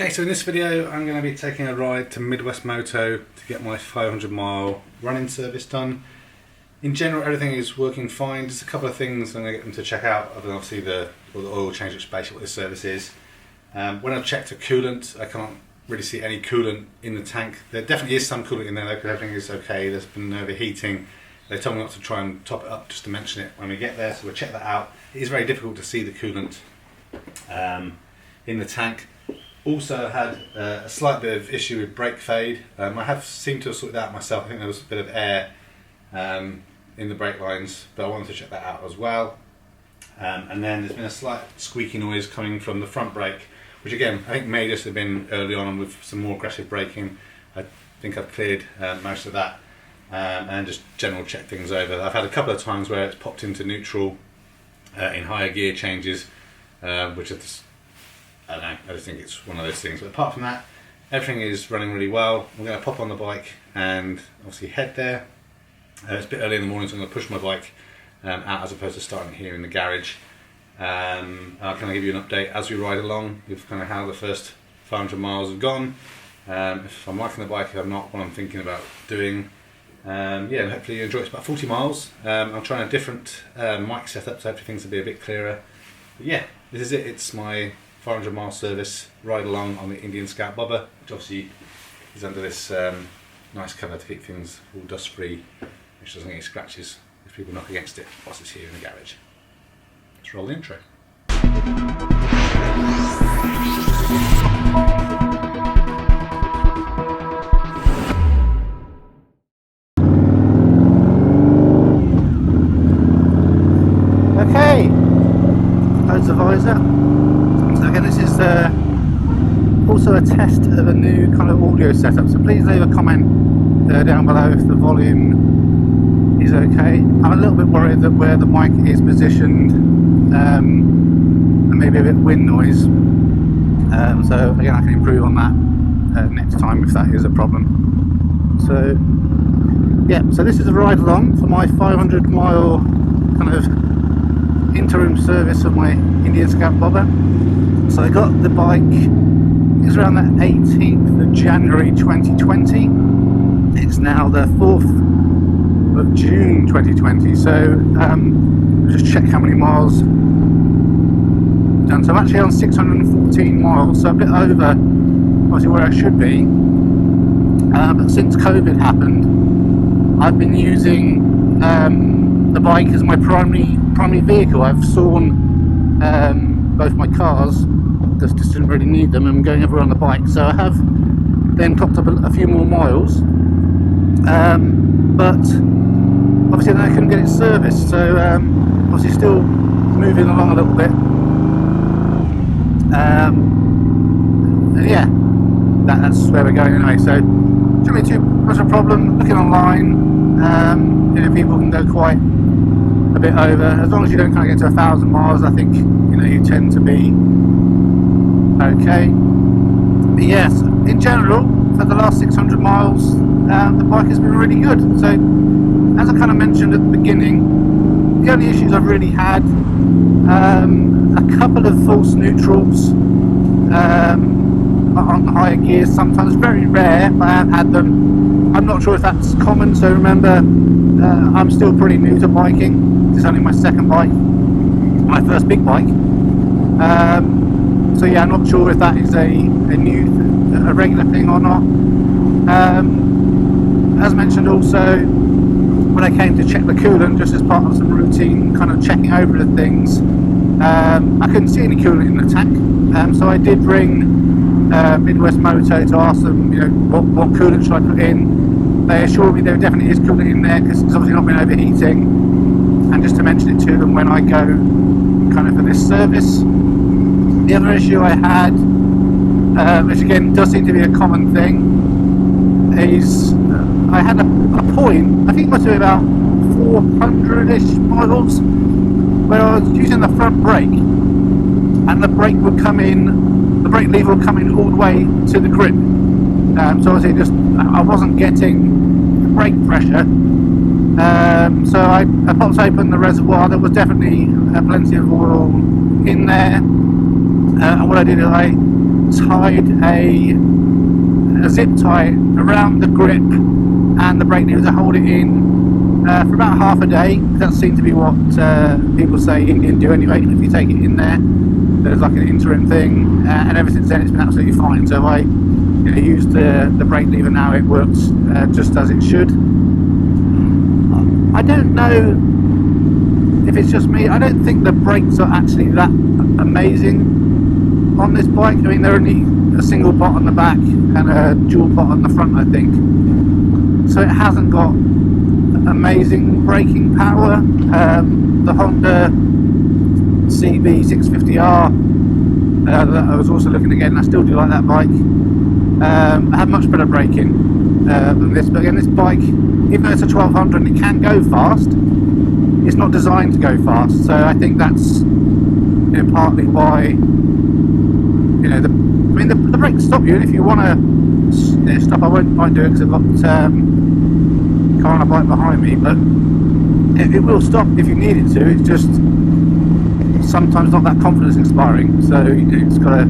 Okay, so in this video I'm going to be taking a ride to Midwest Moto to get my 500-mile running service done. In general, everything is working fine. Just a couple of things I'm going to get them to check out, other than obviously the oil change, which is basically what this service is. When I've checked the coolant, I can't really see any coolant in the tank. There definitely is some coolant in there though, because everything is okay. There's been no overheating. They told me not to try and top it up, just to mention it when we get there, so we'll check that out. It is very difficult to see the coolant in the tank. Also had a slight bit of issue with brake fade. I have seemed to have sorted that out myself. I think there was a bit of air in the brake lines, but I wanted to check that out as well. And then there's been a slight squeaky noise coming from the front brake, which again I think may just have been early on with some more aggressive braking. I think I've cleared most of that and just general check things over. I've had a couple of times where it's popped into neutral in higher gear changes, which is, I don't know, I just think it's one of those things. But apart from that, everything is running really well. I'm going to pop on the bike and obviously head there. It's a bit early in the morning, so I'm going to push my bike out as opposed to starting it here in the garage. I'll kind of give you an update as we ride along with kind of how the first 500 miles have gone. If I'm liking the bike, if I'm not, what I'm thinking about doing. Yeah, and hopefully you enjoy it. It's about 40 miles. I'm trying a different mic setup, so hopefully things will be a bit clearer. But yeah, this is it. It's my 500 mile service ride along on the Indian Scout Bobber, which obviously is under this nice cover to keep things all dust free, which doesn't get any scratches if people knock against it whilst it's here in the garage. Let's roll the intro. Okay, close the visor. So again, this is also a test of a new kind of audio setup, so please leave a comment down below if the volume is okay. I'm a little bit worried that where the mic is positioned and maybe a bit of wind noise, so again I can improve on that next time if that is a problem. So yeah, so this is a ride along for my 500 mile kind of interim service of my Indian Scout Bobber. So I got the bike, it was around the 18th of January 2020. It's now the 4th of June 2020, so just check how many miles done. So I'm actually on 614 miles, so a bit over obviously where I should be. But since COVID happened, I've been using the bike as my primary vehicle. I've sawn both my cars, just didn't really need them, and I'm going everywhere on the bike, so I have then topped up a few more miles, but obviously then I couldn't get it serviced, so obviously still moving along a little bit, and yeah, that's where we're going anyway. So shouldn't be too much of a problem. Looking online, you know, people can go quite a bit over, as long as you don't kind of get to 1,000 miles. I think, you know, you tend to be okay. But yes, in general, for the last 600 miles, the bike has been really good. So, as I kind of mentioned at the beginning, the only issues I've really had, a couple of false neutrals on the higher gears, sometimes very rare, but I have had them. I'm not sure if that's common, so remember, I'm still pretty new to biking. This is only my second bike, my first big bike. So yeah, I'm not sure if that is a regular thing or not. As mentioned also, when I came to check the coolant, just as part of some routine kind of checking over the things, I couldn't see any coolant in the tank. So I did ring Midwest Moto to ask them, you know, what coolant should I put in. They assured me there definitely is coolant in there, because it's obviously not been overheating. And just to mention it to them when I go kind of for this service. The other issue I had, which again does seem to be a common thing, is I had a point, I think it must be about 400-ish miles, where I was using the front brake, and the brake would come in, the brake lever would come in all the way to the grip. So obviously I wasn't getting the brake pressure. So I popped open the reservoir. There was definitely plenty of oil in there, and what I did is I tied a zip tie around the grip and the brake lever to hold it in for about half a day. That seems to be what people say you can do anyway. If you take it in there, there's like an interim thing, and ever since then it's been absolutely fine. So if I use the brake lever now, it works just as it should. I don't know if it's just me. I don't think the brakes are actually that amazing on this bike. I mean, they're only a single pot on the back and a dual pot on the front, I think. So it hasn't got amazing braking power. The Honda CB650R that I was also looking at getting, I still do like that bike. I have much better braking than this, but again, this bike, even though it's a 1200 and it can go fast, it's not designed to go fast. So I think that's partly why the brakes stop you, and if you want to stop, I won't do it because I've got a car on a bike behind me, but it will stop if you need it to. It's just sometimes not that confidence inspiring, so you just got to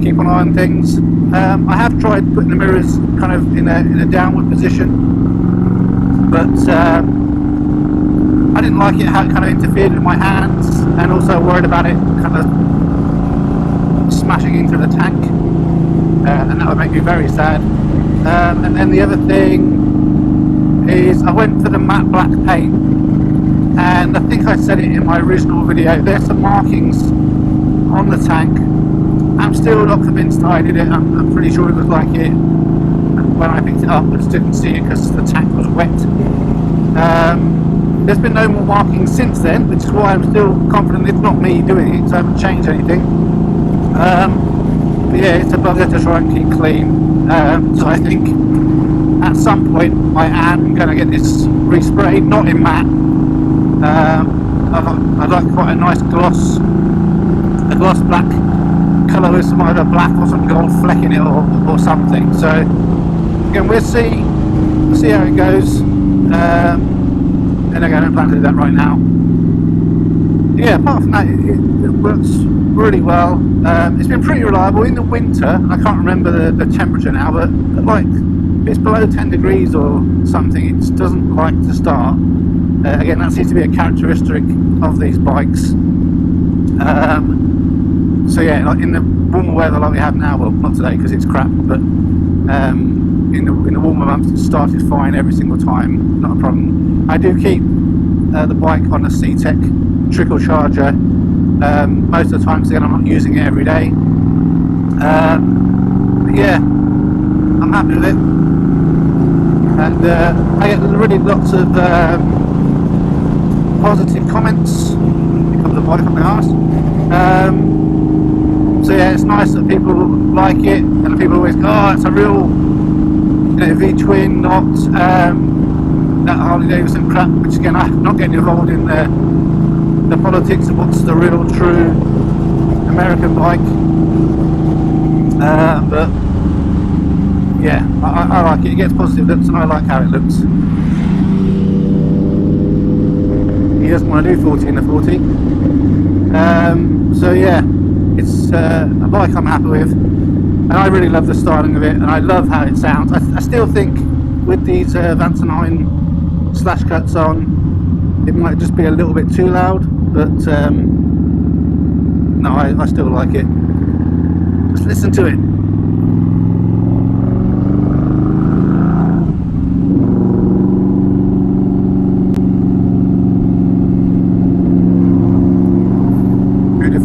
keep an eye on things. I have tried putting the mirrors kind of in a downward position, but I didn't like it how it kind of interfered with my hands, and also worried about it kind of smashing into the tank, and that would make me very sad. And then the other thing is I went for the matte black paint, and I think I said it in my original video, there's some markings on the tank. I'm still not convinced I did it. I'm pretty sure it was like it when I picked it up. I just didn't see it because the tank was wet. There's been no more markings since then, which is why I'm still confident it's not me doing it, so I haven't changed anything. But yeah, it's a bugger to try and keep clean. So I think at some point I am going to get this resprayed, not in matte. I like quite a nice gloss black colour with some either black or some gold fleck in it or something. So again, we'll see how it goes. And again, I don't plan to do that right now. Yeah, apart from that, it works really well. It's been pretty reliable in the winter. I can't remember the temperature now, but like if it's below 10 degrees or something, it just doesn't like to start. Again, that seems to be a characteristic of these bikes. So yeah, like in the warmer weather like we have now, well, not today because it's crap, but in the warmer months it started fine every single time, not a problem. I do keep the bike on a CTEK trickle charger most of the time, so again I'm not using it every day. But yeah, I'm happy with it, and I get really lots of positive comments because the bike on the arse. So yeah, it's nice that people like it, and people always go, oh, it's a real V-twin, not that Harley Davidson crap, which again, I'm not getting involved in the politics of what's the real true American bike. But yeah, I like it. It gets positive looks and I like how it looks. He doesn't want to do 40 in the 40. So yeah, it's a bike I'm happy with, and I really love the styling of it, and I love how it sounds. I still think with these Vance & Hine slash cuts on, it might just be a little bit too loud, but no, I still like it. Just listen to it.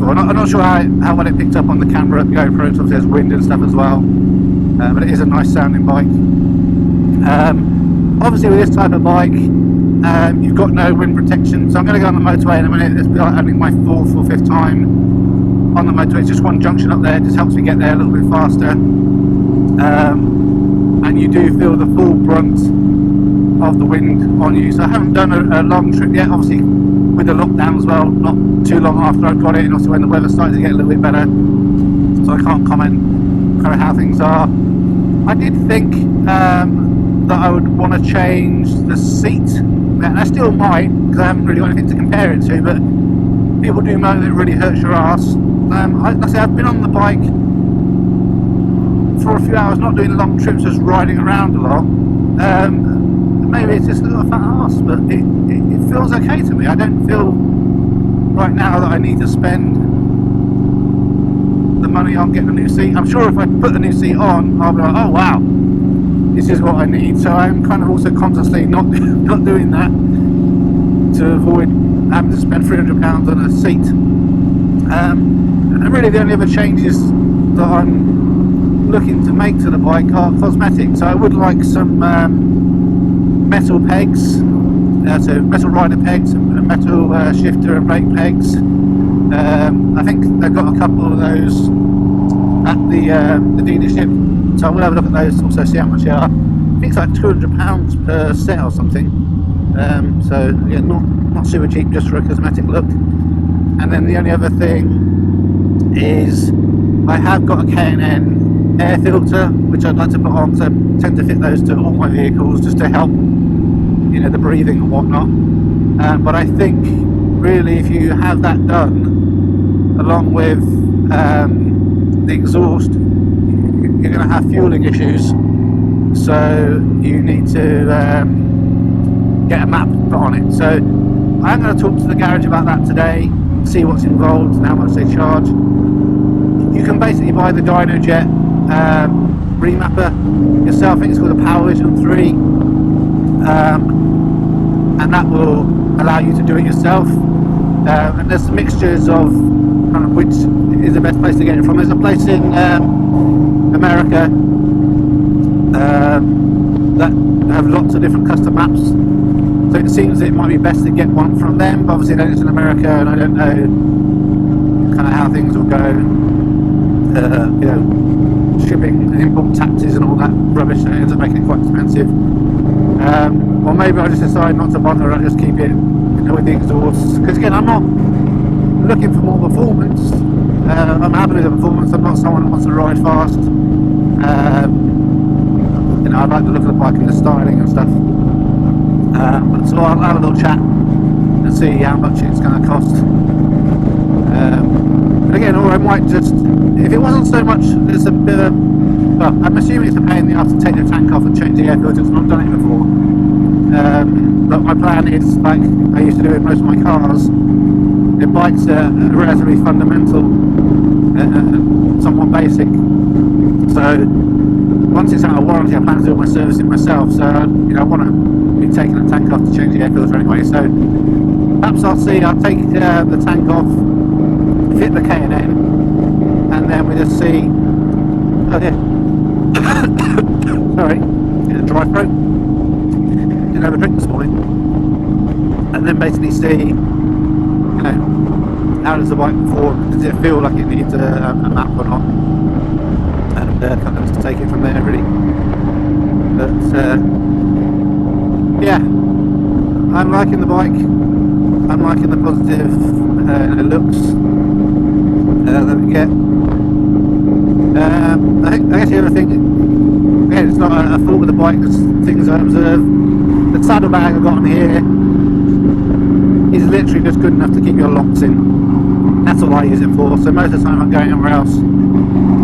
I'm not sure how well it picked up on the camera at GoPro, so there's wind and stuff as well, but it is a nice sounding bike. Obviously with this type of bike, you've got no wind protection, so I'm going to go on the motorway in a minute. It's like only my 4th or 5th time on the motorway. It's just one junction up there, it just helps me get there a little bit faster, and you do feel the full brunt of the wind on you. So I haven't done a long trip yet, obviously with the lockdown as well, not too long after I got it, and also when the weather started to get a little bit better, so I can't comment kind of how things are. I did think that I would want to change the seat, and I still might, because I haven't really got anything to compare it to, but people do moan that it really hurts your ass. Like I say, I've been on the bike for a few hours, not doing long trips, just riding around a lot, maybe it's just a little fat arse, but it feels okay to me. I don't feel right now that I need to spend the money on getting a new seat. I'm sure if I put the new seat on, I'll be like, oh wow, this is what I need. So I'm kind of also consciously not doing that to avoid having to spend £300 on a seat. And really the only other changes that I'm looking to make to the bike are cosmetic. So I would like some metal pegs, so metal rider pegs, and metal shifter and brake pegs. I think they've got a couple of those at the dealership, so I will have a look at those, also see how much they are. I think it's like £200 per set or something. So yeah, not super cheap just for a cosmetic look. And then the only other thing is I have got a K&N air filter which I'd like to put on, so I tend to fit those to all my vehicles just to help, you know, the breathing and whatnot. But I think really if you have that done along with the exhaust, you're going to have fueling issues, so you need to get a map put on it. So I'm going to talk to the garage about that today, see what's involved and how much they charge. You can basically buy the Dynojet remapper yourself. I think it's called a PowerVision 3, and that will allow you to do it yourself. And there's mixtures of kind of which is the best place to get it from. There's a place in America that have lots of different custom maps, so it seems it might be best to get one from them. But obviously then it's in America and I don't know kind of how things will go, you know, shipping and import taxes and all that rubbish, that ends up making it quite expensive. Or maybe I just decide not to bother and just keep it, you know, with the exhausts, because again I'm not looking for more performance. I'm happy with the performance. I'm not someone who wants to ride fast. You know, I like the look of the bike and the styling and stuff. So I'll have a little chat and see how much it's going to cost. Again, or I might just, if it wasn't so much, there's a bit of, well, I'm assuming it's a pain in the ass to take the tank off and change the air filters. I've not done it before. But my plan is, like I used to do with most of my cars, the bikes are relatively fundamental and somewhat basic. So once it's out of warranty, I plan to do my servicing myself. So you know, I want to be taking the tank off to change the air filter anyway. So perhaps I'll take the tank off, fit the K&N, and then we just see. Oh yeah, sorry, get a dry throat. Didn't have a drink this morning, and then basically see, you know, how does the bike perform? Does it feel like it needs a map or not? And kind of just take it from there, really. But yeah, I'm liking the bike. I'm liking the positive looks that we get. I guess the other thing, again, it's not a fault with the bike, there's things I observe. The saddlebag I've got on here is literally just good enough to keep your locks in. That's all I use it for. So most of the time I'm going anywhere else,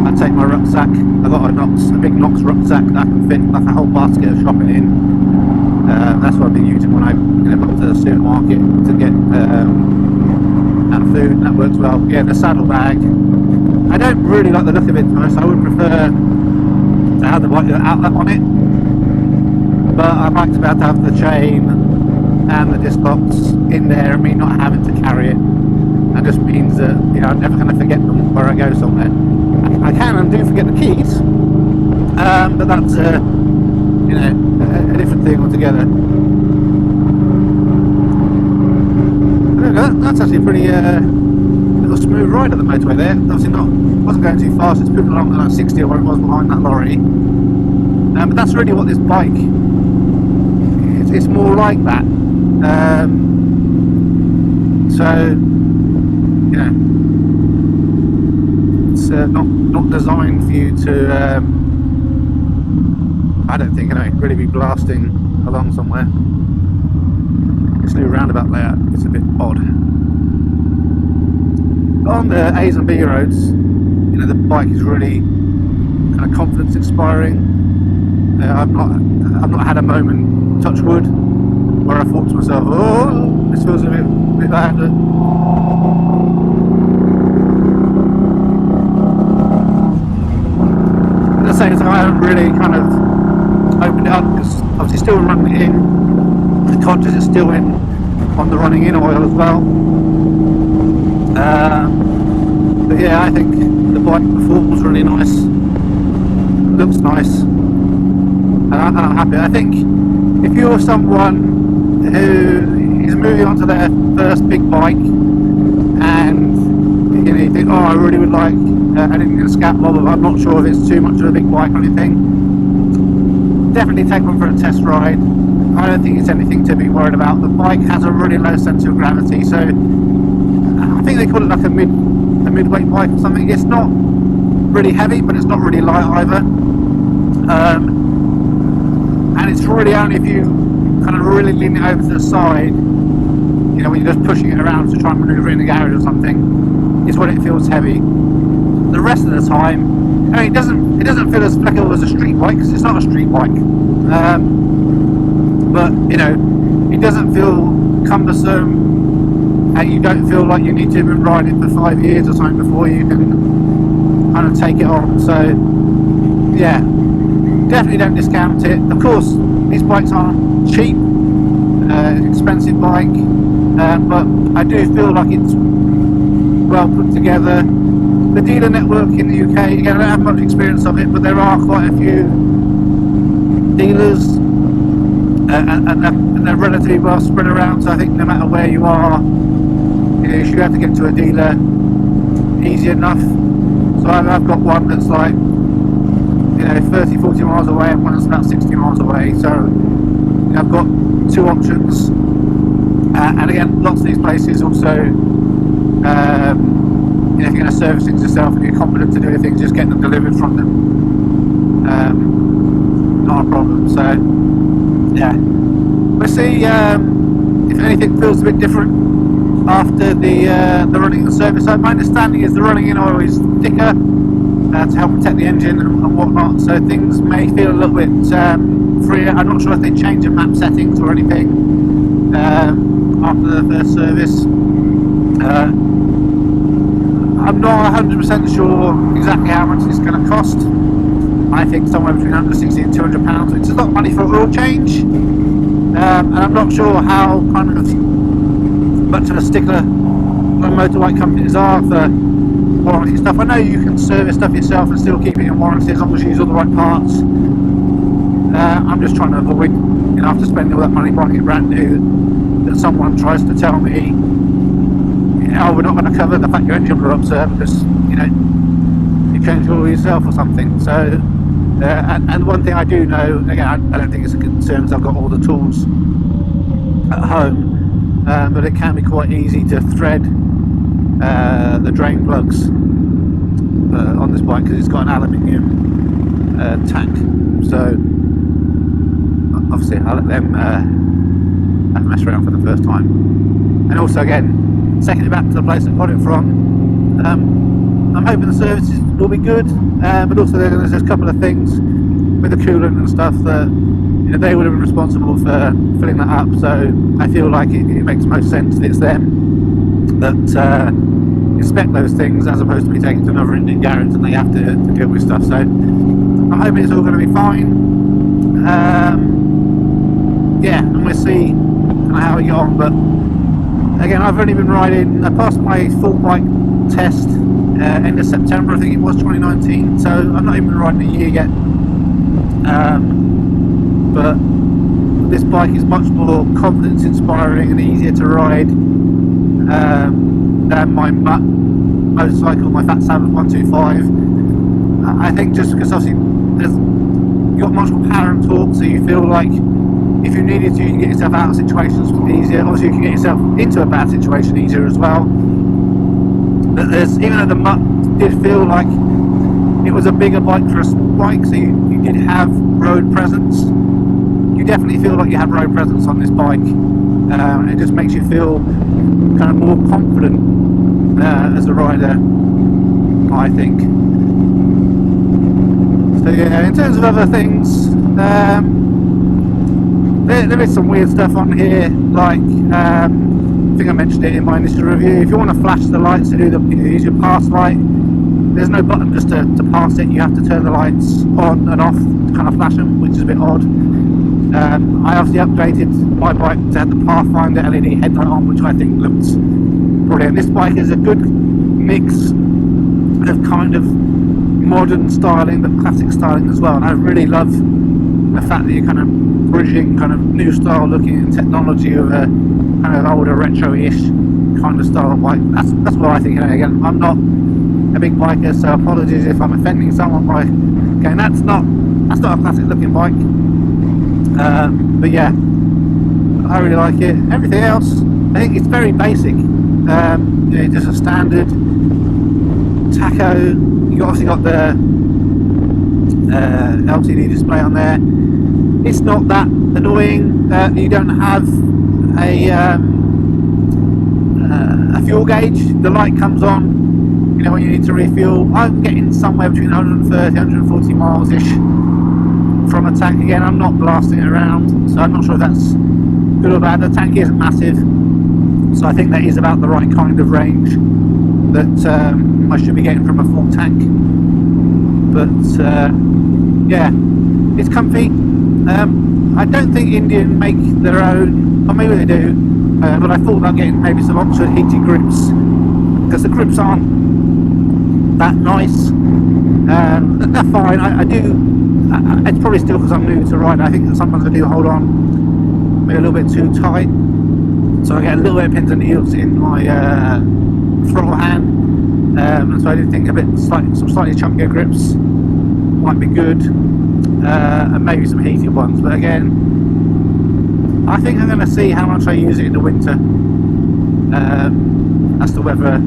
I take my rucksack. I've got a big Knox rucksack that I can fit like a whole basket of shopping in. That's what I've been using when I go to the supermarket to get food, and that works well. Yeah, the saddlebag, I don't really like the look of it first. I would prefer to have the outlet on it, but I'd like to be able to have the chain and the disc locks in there and me not having to carry it. That just means that, you know, I'm never going to forget them where I go somewhere. I can and do forget the keys, but that's you know, a different thing altogether. That's actually a pretty little smooth ride at the motorway there. Obviously wasn't going too fast. It's moving along at like 60 or where it was behind that lorry. But that's really what this bike is. It's more like that. So you know, it's not designed for you to. I don't think anyway, really be blasting along somewhere. This new roundabout layout is a bit odd. On the A's and B roads, you know, the bike is really kind of confident confidence inspiring. I've not had a moment, touch wood, where I thought to myself, oh, this feels a bit bad. At the same time, I haven't really kind of opened it up because obviously still running it in. The conscious is still in on the running in oil as well. But yeah, I think the bike performs really nice, looks nice, and I'm happy. I think if you're someone who is moving on to their first big bike and you think, oh, I really would like an Indian Scat Mob, I'm not sure if it's too much of a big bike or anything, definitely take one for a test ride. I don't think it's anything to be worried about. The bike has a really low centre of gravity, so I think they call it like a midweight bike or something. It's not really heavy, but it's not really light either. And it's really only if you kind of really lean it over to the side, you know, when you're just pushing it around to try and manoeuvre in the garage or something, is when it feels heavy. The rest of the time, I mean, it doesn't feel as flexible as a street bike because it's not a street bike. But you know, it doesn't feel cumbersome, and you don't feel like you need to have been riding for 5 years or something before you can kind of take it on. So yeah, definitely don't discount it. Of course, these bikes aren't cheap, expensive bike, but I do feel like it's well put together. The dealer network in the UK, again, I don't have much experience of it, but there are quite a few dealers. And they're relatively well spread around, so I think no matter where you are, you know, you should have to get to a dealer easy enough. So I've got one that's like, you know, 30-40 miles away and one that's about 60 miles away, so you know, I've got two options. And again, lots of these places also, you know, if you're going to service things yourself and you're confident to do things, just get them delivered from them, not a problem. So yeah, we'll see if anything feels a bit different after the running and service. So my understanding is the running in oil is thicker to help protect the engine and whatnot, so things may feel a little bit freer. I'm not sure if they change the map settings or anything after the first service. I'm not 100% sure exactly how much it's going to cost. I think somewhere between 160 and 200 pounds, which is a lot of money for oil change. And I'm not sure how kind of much of a stickler motorbike companies are for warranty stuff. I know you can service stuff yourself and still keep it in warranty as long as you use all the right parts. I'm just trying to avoid, you know, after spending all that money buying it brand new, that someone tries to tell me, you know, we're not going to cover the fact your engine blew up, sir, because, you know, you changed it all yourself or something. So and one thing I do know, again, I don't think it's a concern because I've got all the tools at home, but it can be quite easy to thread the drain plugs on this bike because it's got an aluminium tank. So obviously I'll let them have a mess around for the first time. And also, again, second it back to the place I got it from, I'm hoping the services will be good, but also there's a couple of things with the coolant and stuff that, you know, they would have been responsible for filling that up, so I feel like it makes most sense that it's them that inspect those things as opposed to me taking it to another Indian garage and they have to deal with stuff. So I'm hoping it's all going to be fine. Yeah, and we'll see kind of how we get on. But again, I've only been riding, I passed my full bike test end of September, I think it was, 2019, so I'm not even riding a year yet. But this bike is much more confidence inspiring and easier to ride than my motorcycle, my Fat Sabbath 125. I think just because obviously you've got much more power and torque, so you feel like if you needed to, you can get yourself out of situations easier. Obviously you can get yourself into a bad situation easier as well. But even though the Mutt did feel like it was a bigger bike for a small bike, so you did have road presence, you definitely feel like you have road presence on this bike. It just makes you feel kind of more confident as a rider, I think. So Yeah, in terms of other things, there is some weird stuff on here, like I think I mentioned it in my initial review. If you want to flash the lights to use your pass light, there's no button just to pass it. You have to turn the lights on and off to kind of flash them, which is a bit odd. I obviously upgraded my bike to have the Pathfinder LED headlight on, which I think looks brilliant. This bike is a good mix of kind of modern styling but classic styling as well, and I really love the fact that you're kind of bridging kind of new style looking technology with a kind of older retro-ish kind of style bike. That's what I think. Again, I'm not a big biker, so apologies if I'm offending someone by going, that's not a classic looking bike. But yeah, I really like it. Everything else, I think it's very basic. Just a standard tacho. You obviously got the LCD display on there. It's not that annoying. You don't have a fuel gauge. The light comes on when you need to refuel. I'm getting somewhere between 130 140 miles ish from a tank. Again, I'm not blasting it around, so I'm not sure if that's good or bad. The tank isn't massive, so I think that is about the right kind of range that I should be getting from a full tank. But yeah, it's comfy. I don't think Indian make their own, or maybe they do, but I thought about getting maybe some Oxford heated grips, because the grips aren't that nice. They're fine. I do. It's probably still because I'm new to riding. I think that sometimes I do hold on maybe a little bit too tight, so I get a little bit of pins and needles in my throttle hand. And so I do think some slightly chunkier grips might be good, and maybe some heated ones. But again, I think I'm going to see how much I use it in the winter as to whether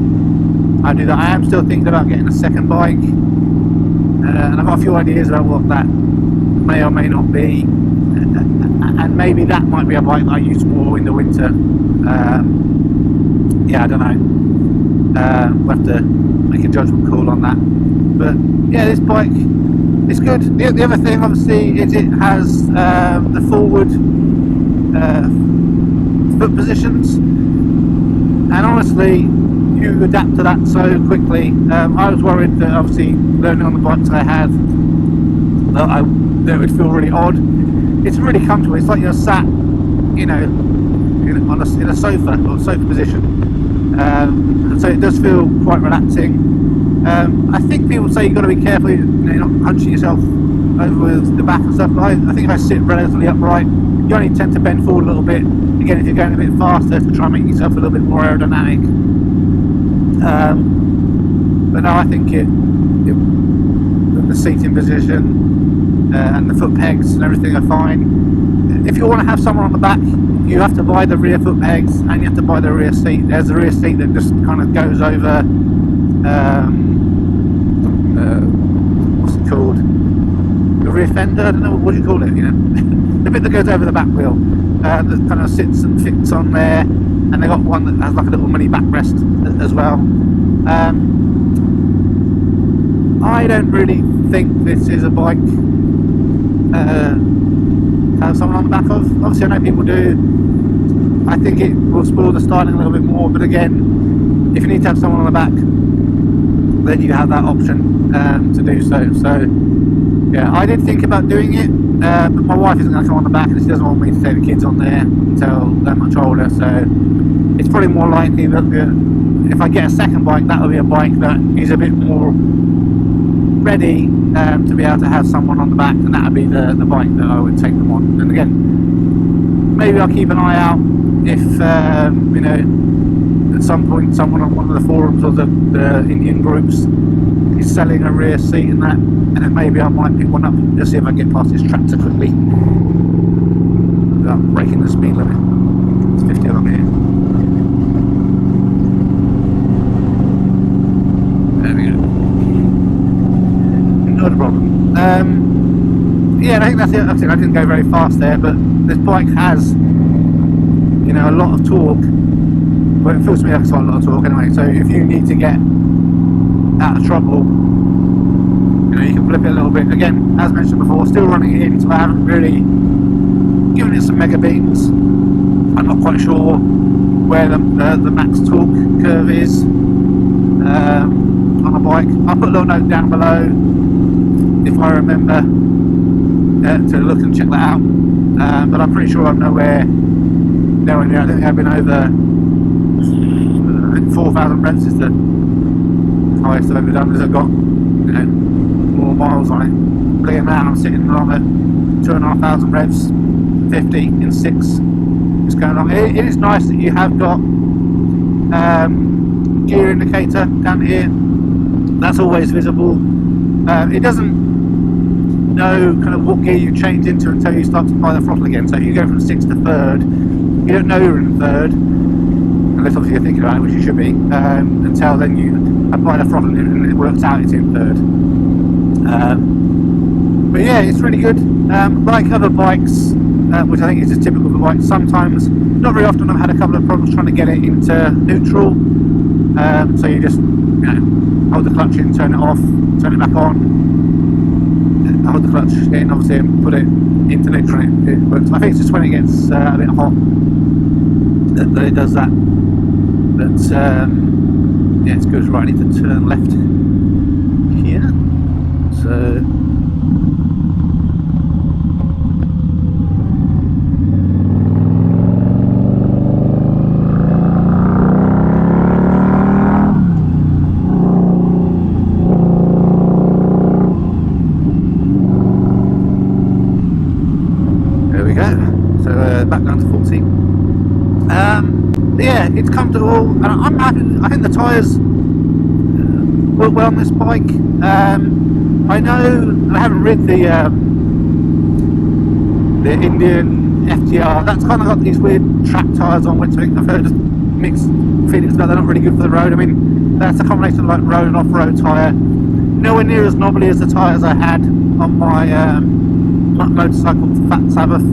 I do that. I am still thinking about getting a second bike, and I've got a few ideas about what that may or may not be, and maybe that might be a bike that I use more in the winter. Yeah, I don't know. We'll have to make a judgment call on that. But yeah, this bike is good. The other thing, obviously, is it has the forward foot positions, and honestly, you adapt to that so quickly. I was worried that, obviously, learning on the bikes I had, that it would feel really odd. It's really comfortable. It's like you're sat, in a sofa or sofa position. And so it does feel quite relaxing. I think people say you've got to be careful, you're not hunching yourself over with the back and stuff. But I think if I sit relatively upright, you only tend to bend forward a little bit. Again, if you're going a bit faster, to try and make yourself a little bit more aerodynamic. But no, I think the seating position and the foot pegs and everything are fine. If you want to have someone on the back, you have to buy the rear foot pegs and you have to buy the rear seat. There's a rear seat that just kind of goes over, what's it called? The rear fender? I don't know, what do you call it? The bit that goes over the back wheel, that kind of sits and fits on there. And they got one that has like a little mini backrest as well. I don't really think this is a bike to have someone on the back of. Obviously I know people do. I think it will spoil the styling a little bit more, but again, if you need to have someone on the back, then you have that option to do so. So yeah, I did think about doing it, but my wife isn't going to come on the back and she doesn't want me to take the kids on there until they're much older, so it's probably more likely that if I get a second bike, that will be a bike that is a bit more ready to be able to have someone on the back, and that would be the bike that I would take them on. And again, maybe I'll keep an eye out if at some point someone on one of the forums or the Indian groups is selling a rear seat and that, and then maybe I might pick one up and just see if I can get past this tractor quickly without breaking the speed limit. It's 50 along here. There we go. Not a problem. Yeah, I think that's it. I didn't go very fast there, but this bike has, a lot of torque. Well, it feels to me like it's got a lot of torque anyway. So if you need to get out of trouble, you you can flip it a little bit. Again, as mentioned before, still running it in, so I haven't really given it some mega beans. I'm not quite sure where the max torque curve is on a bike. I'll put a little note down below if I remember to look and check that out. But I'm pretty sure I'm nowhere near. I think I've been over 4,000 revs is the highest I've ever done, because I've got more miles on it. But again, now I'm sitting along at 2,500 revs, 50 in 6. It's going on. It is nice that you have got gear indicator down here. That's always visible. It doesn't know kind of what gear you change into until you start to apply the throttle again. So if you go from 6th to 3rd, you don't know you're in 3rd, unless obviously you're thinking about it, which you should be, until then you apply the throttle and it works out it's in 3rd. But yeah, it's really good. Like other bikes, which I think is just typical of bikes, sometimes, not very often, I've had a couple of problems trying to get it into neutral. So you just hold the clutch in, turn it off, turn it back on, hold the clutch in obviously and put it into neutral, and it works. I think it's just when it gets a bit hot that it does that. But yeah, it's good. Right, I need to turn left here. So back down to 40. Yeah, it's comfortable, and I'm happy. I think the tyres work well on this bike. I know I haven't rid the Indian FTR. That's kind of got these weird track tyres on, which I've heard mixed feelings about. They're not really good for the road. I mean, that's a combination of like road and off-road tyre. Nowhere near as knobbly as the tyres I had on my motorcycle, Fat Sabbath.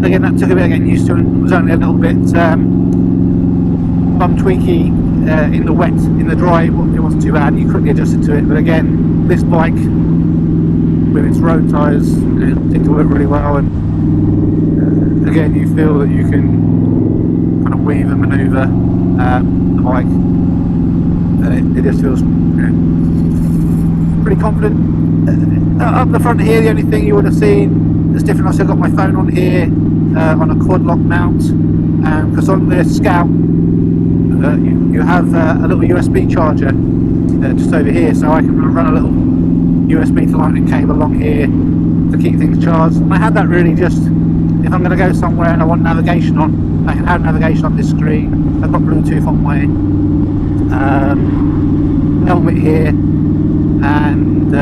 Again, that took a bit of getting used to, and it was only a little bit bum tweaky in the wet. In the dry, it wasn't too bad. You quickly adjusted to it. But again, this bike with its road tyres seemed to work really well. And again, you feel that you can kind of weave and manoeuvre the bike. It just feels pretty confident. Up the front here, the only thing you would have seen that's different, I've still got my phone on here on a quad lock mount, because on the Scout you have a little USB charger just over here, so I can run a little USB to lightning cable along here to keep things charged. And I had that really just if I'm going to go somewhere and I want navigation on, I can have navigation on this screen. I've got Bluetooth on my helmet here, and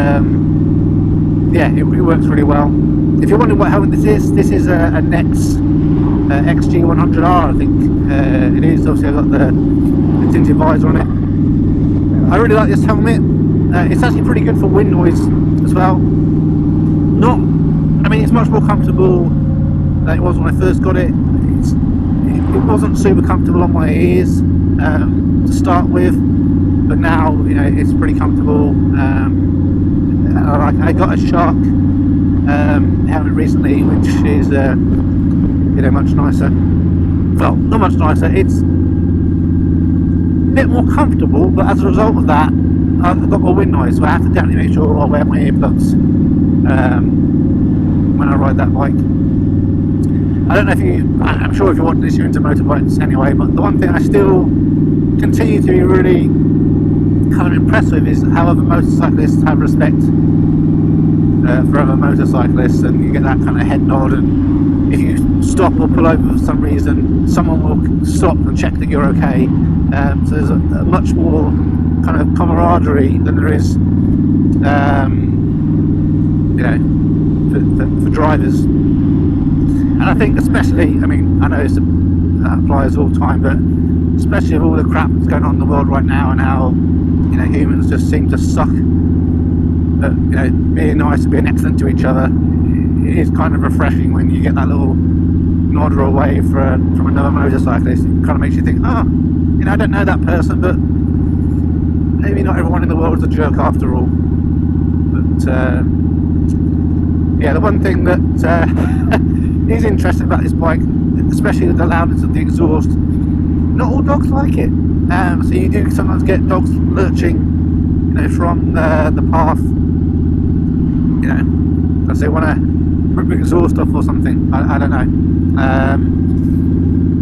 yeah, it works really well. If you're wondering what helmet this is a Nex XG100R, I think it is. Obviously I've got the tinted visor on it. I really like this helmet. It's actually pretty good for wind noise as well. I mean, it's much more comfortable than it was when I first got it. It wasn't super comfortable on my ears to start with, but now it's pretty comfortable. I got a Shark helmet recently, which is much nicer. Well, not much nicer. It's a bit more comfortable, but as a result of that, I've got more wind noise, so I have to definitely make sure I wear my earplugs when I ride that bike. I don't know if I'm sure if you're watching this you're into motorbikes anyway, but the one thing I still continue to be really kind of impressed with is how other motorcyclists have respect for other motorcyclists, and you get that kind of head nod, and if you stop or pull over for some reason, someone will stop and check that you're okay. So there's a much more kind of camaraderie than there is for drivers. And I think especially, I mean, I know that applies all the time, but especially with all the crap that's going on in the world right now, and how humans just seem to suck at being nice and being excellent to each other, it is kind of refreshing when you get that little nod or a wave from another motorcyclist. It kind of makes you think, I don't know that person, but maybe not everyone in the world is a jerk after all. But yeah, the one thing that is interesting about this bike, especially with the loudness of the exhaust, not all dogs like it. So you do sometimes get dogs lurching, from the path, because they want to rip the exhaust off or something. I don't know.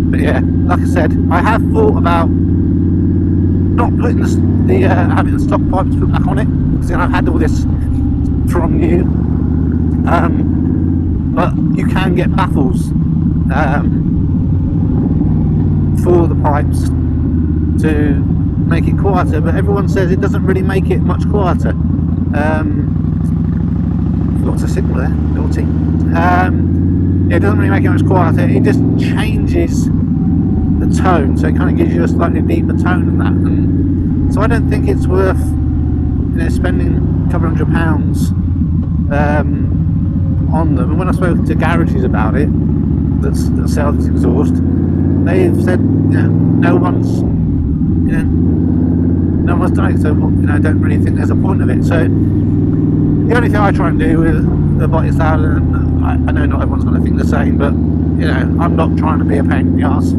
But yeah, like I said, I have thought about not putting having the stock pipes put back on it, because I've had all this from new. But you can get baffles for the pipes to make it quieter, but everyone says it doesn't really make it much quieter. Lots of signal there, naughty. It doesn't really make it much quieter, it just changes the tone, so it kind of gives you a slightly deeper tone than that. And so I don't think it's worth spending a couple £100 on them. And when I spoke to garages about it that sell this exhaust, they've said no one's done it, so I don't really think there's a point of it. So the only thing I try and do with the bike is loud, and I know not everyone's going to think the same, but I'm not trying to be a pain in the arse.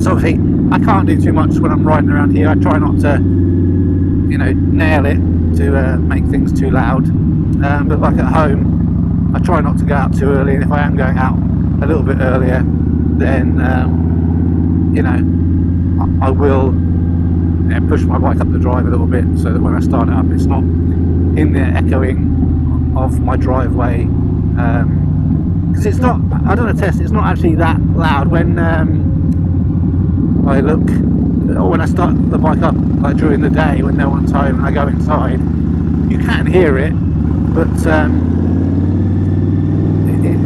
So obviously I can't do too much when I'm riding around here. I try not to nail it to make things too loud, but like at home I try not to go out too early, and if I am going out a little bit earlier, then I will push my bike up the drive a little bit, so that when I start it up it's not in there echoing of my driveway, because it's not, I don't know, test, it's not actually that loud when I look, or when I start the bike up, like during the day when no one's home and I go inside, you can hear it, but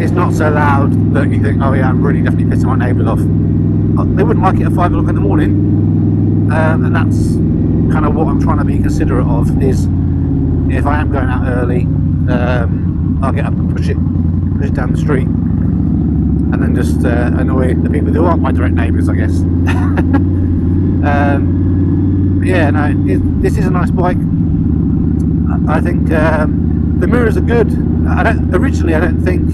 it's not so loud that you think, oh yeah, I'm really definitely pissing my neighbours off. They wouldn't like it at 5 o'clock in the morning, and that's kind of what I'm trying to be considerate of, is if I am going out early, I'll get up and push it down the street, and then just annoy the people who aren't my direct neighbours, I guess. Yeah, no, this is a nice bike. I think the mirrors are good. Originally I don't think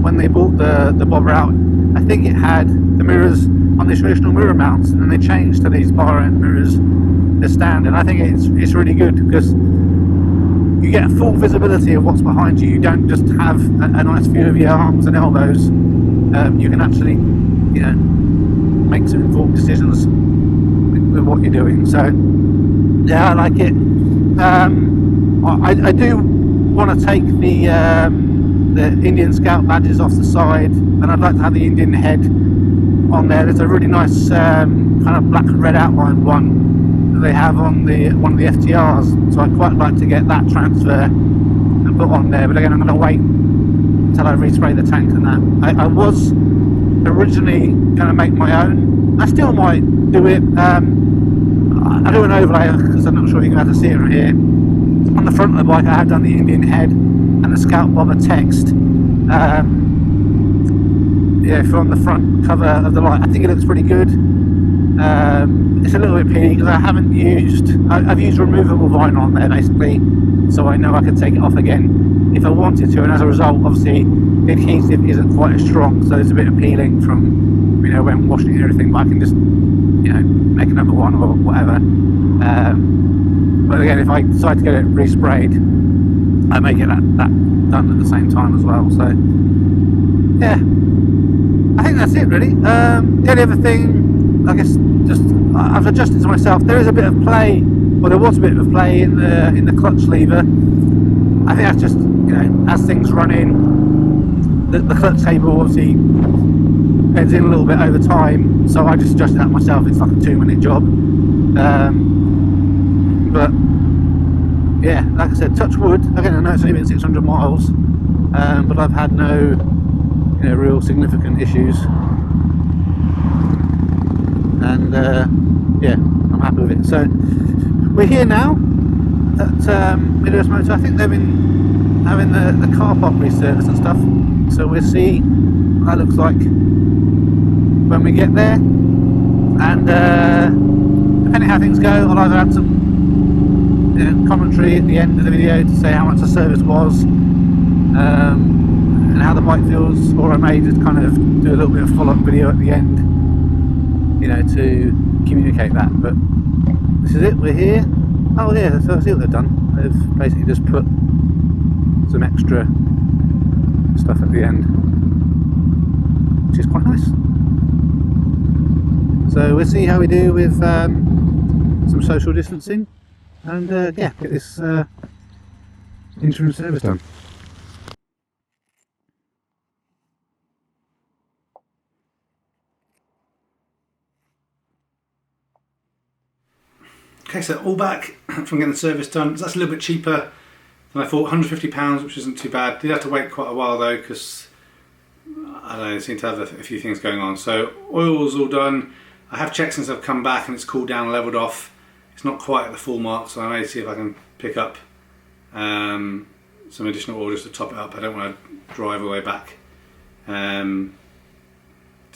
when they bought the bobber out, I think it had the mirrors on the traditional mirror mounts, and then they changed to these bar end mirrors as standard. I think it's really good, because you get a full visibility of what's behind you. You don't just have a nice view of your arms and elbows. You can actually make some informed decisions with what you're doing. So yeah, I like it. I do want to take the Indian Scout badges off the side, and I'd like to have the Indian head on there. There's a really nice kind of black and red outline one that they have on one of the FTRs, so I'd quite like to get that transfer and put on there, but again I'm going to wait until I respray the tank and that. I was originally going to make my own. I still might do it. I do an overlay, because I'm not sure you can have to see it right here. On the front of the bike I have done the Indian head and the Scout Bobber text, for on the front cover of the light. I think it looks pretty good. It's a little bit peely because I've used removable vinyl on there basically, so I know I can take it off again if I wanted to, and as a result obviously the adhesive isn't quite as strong, so there's a bit of peeling from when washing and everything, but I can just make another one or whatever. But again, if I decide to get it resprayed, I may get that done at the same time as well. So yeah, I think that's it really. The only other thing, I guess, just I've adjusted to myself. There is a bit of play, or there was a bit of play in the clutch lever. I think that's just as things run in, the clutch cable obviously bends in a little bit over time. So I just adjusted that myself. It's like a 2-minute job. But yeah, like I said, touch wood. Again, I know it's only been 600 miles, but I've had no real significant issues, and yeah, I'm happy with it. So we're here now at Midwest Motor. I think they've been having the car park resurfaced and stuff, so we'll see what that looks like when we get there, and depending how things go, I'll either add some commentary at the end of the video to say how much the service was, and how the bike feels, or I may just kind of do a little bit of follow-up video at the end, you know, to communicate that. But this is it, we're here. Oh yeah, so I see what they've done. They've basically just put some extra stuff at the end, which is quite nice. So we'll see how we do with some social distancing, and yeah, get this interim service done. Okay, so all back from getting the service done. So that's a little bit cheaper than I thought, £150, which isn't too bad. Did have to wait quite a while though, because I don't know, I seem to have a few things going on. So oil's all done. I have checked since I've come back and it's cooled down, leveled off. It's not quite at the full mark, so I may see if I can pick up some additional oil just to top it up. I don't want to drive all the way back to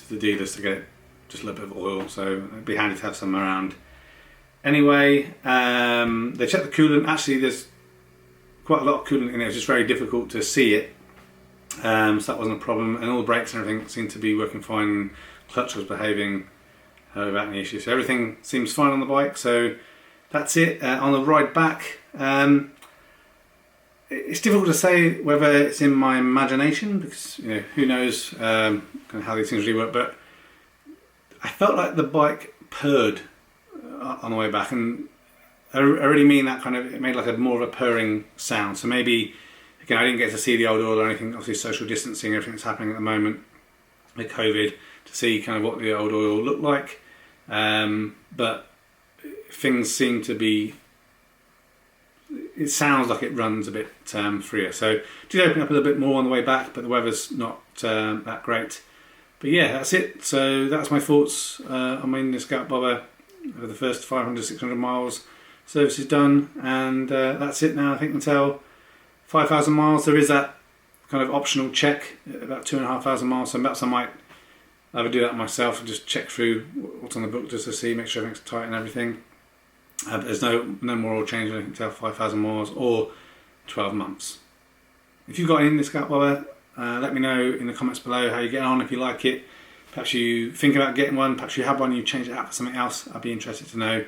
the dealers to get just a little bit of oil, so it'd be handy to have some around. Anyway, they checked the coolant. Actually, there's quite a lot of coolant in it. It's just very difficult to see it, so that wasn't a problem. And all the brakes and everything seemed to be working fine. Clutch was behaving without any issues. So everything seems fine on the bike. So that's it. On the ride back, it's difficult to say whether it's in my imagination, because you know, who knows kind of how these things really work. But I felt like the bike purred on the way back, and I really mean that kind of, it made like a more of a purring sound. So maybe, again, I didn't get to see the old oil or anything, obviously social distancing, everything that's happening at the moment with COVID, to see kind of what the old oil looked like, but things seem to be, it sounds like it runs a bit freer. So did open up a little bit more on the way back, but the weather's not that great. But yeah, that's it. So that's my thoughts on my Indian Scout Bobber over the first 500, 600 miles. Service is done, and that's it now, I think, until 5,000 miles. There is that kind of optional check at about 2,500 miles, so perhaps I might either do that myself and just check through what's on the book just to see, make sure everything's tight and everything. But there's no more oil change until 5,000 miles or 12 months. If you've got an Indian Scout Bobber, let me know in the comments below how you get on, if you like it. Perhaps you think about getting one, perhaps you have one, you change it out for something else. I'd be interested to know.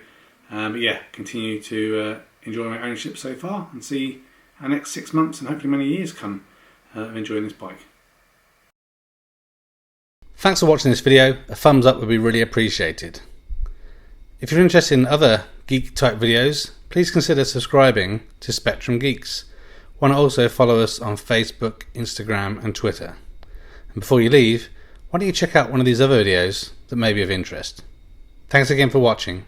But yeah, continue to enjoy my ownership so far, and see our next 6 months and hopefully many years come of enjoying this bike. Thanks for watching this video. A thumbs up would be really appreciated. If you're interested in other geek type videos, please consider subscribing to Spectrum Geeks. Why not also follow us on Facebook, Instagram and Twitter. And before you leave, why don't you check out one of these other videos that may be of interest. Thanks again for watching.